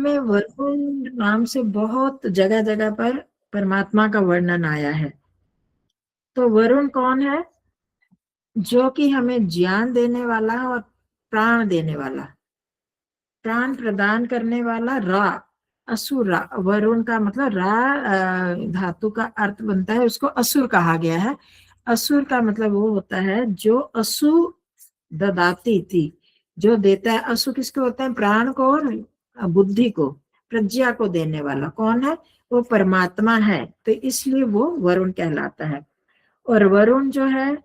में वरुण नाम से बहुत जगह जगह पर परमात्मा का वर्णन आया है। तो वरुण कौन है? जो कि हमें ज्ञान देने वाला और प्राण देने वाला, प्राण प्रदान करने वाला। रा, असुर रा, वरुण का मतलब रा धातु का अर्थ बनता है, उसको असुर कहा गया है। असुर का मतलब वो होता है जो असु ददाती थी, जो देता है। असु किसको होता है? प्राण को और बुद्धि को, प्रज्ञा को देने वाला कौन है? वो परमात्मा है। तो इसलिए वो वरुण कहलाता है। और वरुण जो है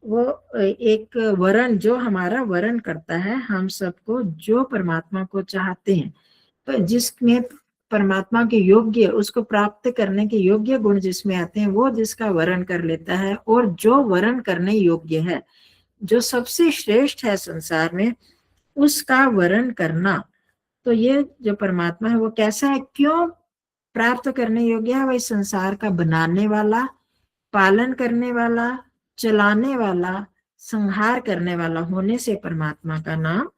वो एक वरण, जो हमारा वरण करता है हम सबको, जो परमात्मा को चाहते हैं, तो जिसमें परमात्मा के योग्य, उसको प्राप्त करने के योग्य गुण जिसमें आते हैं, वो जिसका वरण कर लेता है। और जो वरण करने योग्य है, जो सबसे श्रेष्ठ है संसार में, उसका वरण करना। तो ये जो परमात्मा है वो कैसा है, क्यों प्राप्त करने योग्य है? वही संसार का बनाने वाला, पालन करने वाला, चलाने वाला, संहार करने वाला होने से परमात्मा का नाम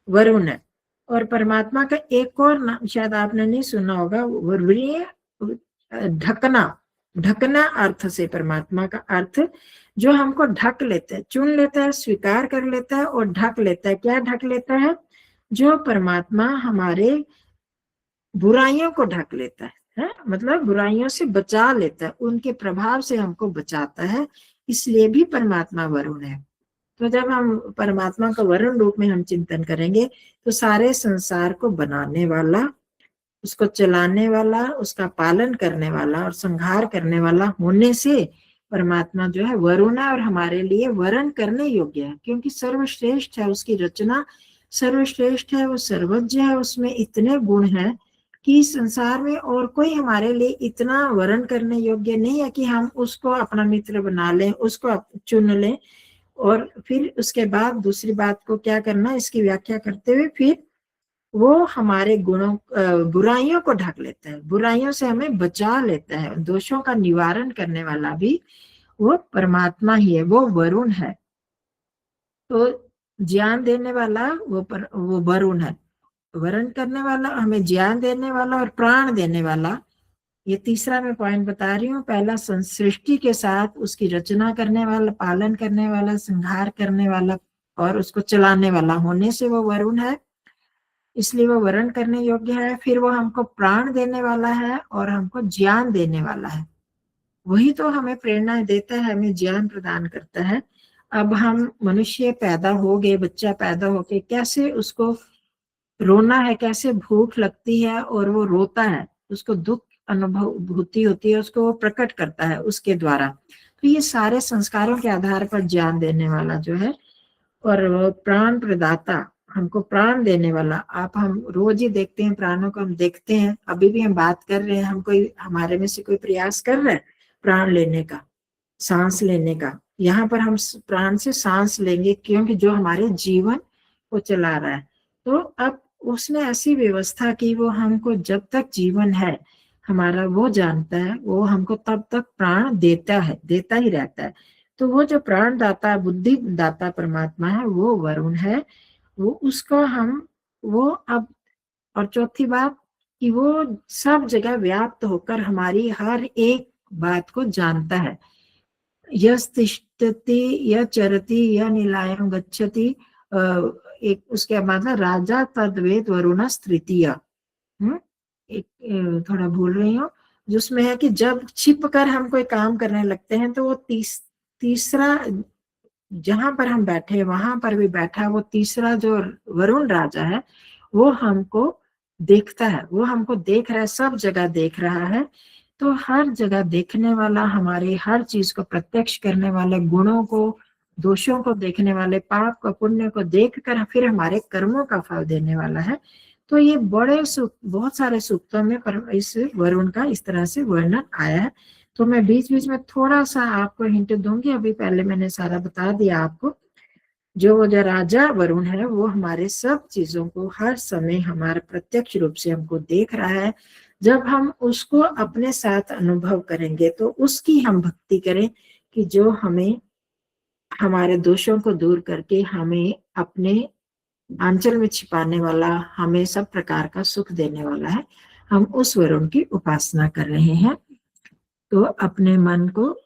वरुण है। और परमात्मा का एक और नाम शायद आपने नहीं सुना होगा, वरुणीय, ढकना। ढकना अर्थ से परमात्मा का अर्थ, जो हमको ढक लेता है, चुन लेता है, स्वीकार कर लेता है और ढक लेता है। क्या ढक लेता है? जो परमात्मा हमारे बुराइयों को ढक लेता है, मतलब बुराइयों से बचा लेता है, उनके प्रभाव से हमको बचाता है, इसलिए भी परमात्मा वरुण है। तो जब हम परमात्मा का वरुण रूप में हम चिंतन करेंगे, तो सारे संसार को बनाने वाला, उसको चलाने वाला, उसका पालन करने वाला और संहार करने वाला होने से परमात्मा जो है वरुण है, और हमारे लिए वरण करने योग्य है, क्योंकि सर्वश्रेष्ठ है, उसकी रचना सर्वश्रेष्ठ है, वो सर्वज्ञ है, उसमें इतने गुण हैं कि संसार में और कोई हमारे लिए इतना वरण करने योग्य नहीं है कि हम उसको अपना मित्र बना लें, उसको चुन लें। और फिर उसके बाद दूसरी बात को क्या करना, इसकी व्याख्या करते हुए, फिर वो हमारे गुणों, बुराइयों को ढक लेता है, बुराइयों से हमें बचा लेता है, दोषों का निवारण करने वाला भी वो परमात्मा ही है, वो वरुण है। तो ज्ञान देने वाला वो वरुण है, वरण करने वाला, हमें ज्ञान देने वाला और प्राण देने वाला। ये तीसरा मैं पॉइंट बता रही हूँ। पहला सृष्टि के साथ उसकी रचना करने वाला, पालन करने वाला, संहार करने वाला और उसको चलाने वाला होने से वो वरुण है, इसलिए वो वरण करने योग्य है। फिर वो हमको प्राण देने वाला है और हमको ज्ञान देने वाला है, वही तो हमें प्रेरणा देता है, हमें ज्ञान प्रदान करता है। अब हम मनुष्य पैदा हो गए, बच्चा पैदा होके कैसे उसको रोना है, कैसे भूख लगती है और वो रोता है, उसको दुख अनुभूति होती है, उसको वो प्रकट करता है उसके द्वारा। तो ये सारे संस्कारों के आधार पर ज्ञान देने वाला जो है, और वो प्राण प्रदाता, हमको प्राण देने वाला। आप हम रोज ही देखते हैं, प्राणों को हम देखते हैं, अभी भी हम बात कर रहे हैं, हम कोई, हमारे में से कोई प्रयास कर रहा है प्राण लेने का, सांस लेने का। यहाँ पर हम प्राण से सांस लेंगे, क्योंकि जो हमारे जीवन को चला रहा है। तो अब उसने ऐसी व्यवस्था की, वो हमको जब तक जीवन है हमारा वो जानता है, वो हमको तब तक प्राण देता है, देता ही रहता है। तो वो जो प्राण दाता, बुद्धि दाता परमात्मा है, वो वरुण है। वो उसको हम, वो अब, और चौथी बात कि वो सब जगह व्याप्त होकर हमारी हर एक बात को जानता है। यस्तिष्ठति य चरति य नीलायम गच्छति, एक उसके बाद राजा तद्वेद वरुणस् तृतीय। एक थोड़ा भूल रही हूँ, जिसमें है कि जब छिप कर हम कोई काम करने लगते हैं, तो वो तीसरा, जहां पर हम बैठे वहां पर भी बैठा वो तीसरा जो वरुण राजा है, वो हमको देखता है, वो हमको देख रहा है, सब जगह देख रहा है। तो हर जगह देखने वाला, हमारी हर चीज को प्रत्यक्ष करने वाले, गुणों को, दोषों को देखने वाले, पाप को, पुण्य को देख कर फिर हमारे कर्मों का फल देने वाला है। तो ये बड़े बहुत सारे सूक्तों में इस वरुण का इस तरह से वर्णन आया है। तो मैं बीच बीच में थोड़ा सा आपको हिंट दूंगी, अभी पहले मैंने सारा बता दिया आपको। जो राजा वरुण है वो हमारे सब चीजों को हर समय हमारे प्रत्यक्ष रूप से हमको देख रहा है। जब हम उसको अपने साथ अनुभव करेंगे तो उसकी हम भक्ति करें, कि जो हमें हमारे दोषों को दूर करके हमें अपने आंचल में छिपाने वाला, हमें सब प्रकार का सुख देने वाला है। हम उस वरुण की उपासना कर रहे हैं। तो अपने मन को